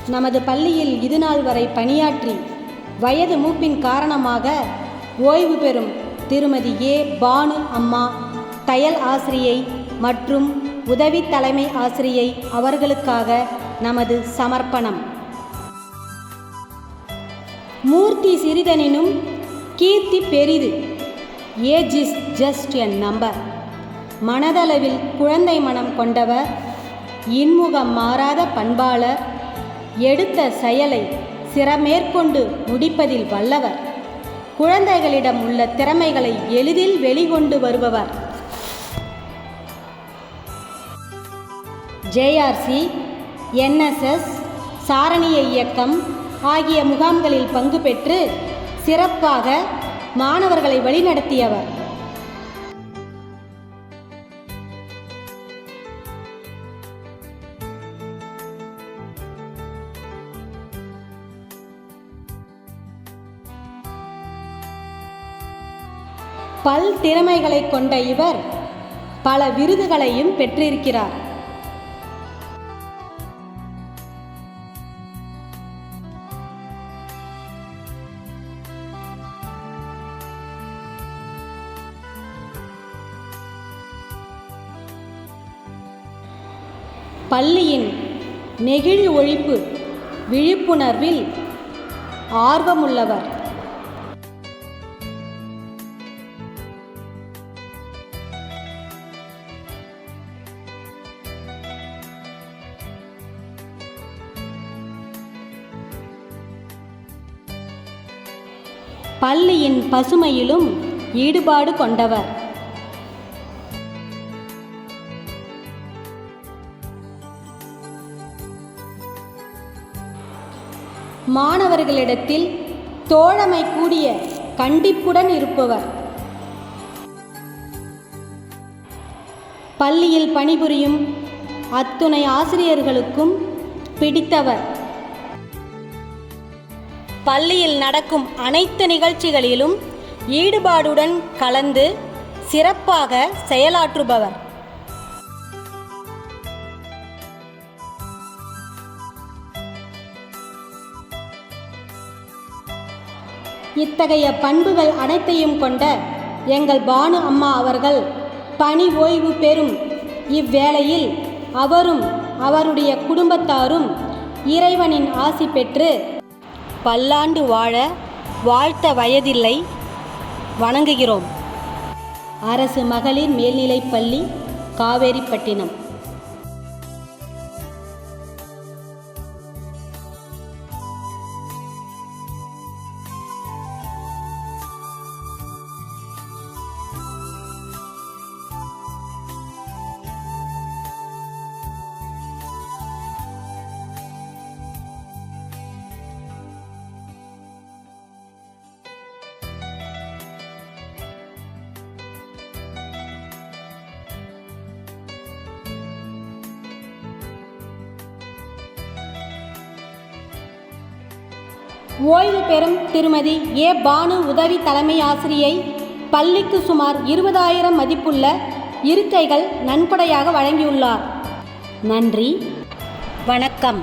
நமது பள்ளியில் இதுநாள் வரை பணியாற்றி வயது மூப்பின் காரணமாக ஓய்வு பெறும் திருமதி ஏ. பானு அம்மா தையல் ஆசிரியை மற்றும் உதவி தலைமை ஆசிரியை அவர்களுக்காக நமது சமர்ப்பணம். மூர்த்தி சிறிதனினும் கீர்த்தி பெரிது. Age is just a number. மனதளவில் குழந்தை மனம் கொண்டவர், இன்முகம் மாறாத பண்பாளர், எடுத்த செயலை சிரமேற்கொண்டு முடிப்பதில் வல்லவர், குழந்தைகளிடம் உள்ள திறமைகளை எளிதில் வெளிக்கொண்டு வருபவர். ஜேஆர்சி, என்எஸ்எஸ், சாரணிய இயக்கம் ஆகிய முகாம்களில் பங்கு பெற்று சிறப்பாக மாணவர்களை வழிநடத்தியவர். பல் திறமைகளை கொண்ட இவர் பல விருதுகளையும் பெற்றிருக்கிறார். பள்ளியின் நெகிழி ஒழிப்பு விழிப்புணர்வில் ஆர்வமுள்ளவர். பள்ளியின் பசுமையிலும் ஈடுபாடு கொண்டவர். மாணவர்களிடத்தில் தோழமை கூடிய கண்டிப்புடன் இருப்பவர். பள்ளியில் பணிபுரியும் அத்துணை ஆசிரியர்களுக்கும் பிடித்தவர். பள்ளியில் நடக்கும் அனைத்து நிகழ்ச்சிகளிலும் ஈடுபாடுடன் கலந்து சிறப்பாக செயலாற்றுபவர். இத்தகைய பண்புகள் அனைத்தையும் கொண்ட எங்கள் பானு அம்மா அவர்கள் பணி ஓய்வு பெறும் இவ்வேளையில் அவரும் அவருடைய குடும்பத்தாரும் இறைவனின் ஆசி பெற்று பல்லாண்டு வாழ வாழ்த்த வயதில்லை. வணங்குகிறோம். அரசு மகளிர் மேல்நிலைப்பள்ளி, காவேரிப்பட்டினம். ஓய்வு பெறும் திருமதி ஏ. பானு உதவி தலைமை ஆசிரியை பள்ளிக்கு சுமார் 20,000 மதிப்புள்ள இருக்கைகள் நன்கொடையாக வழங்கியுள்ளார். நன்றி, வணக்கம்.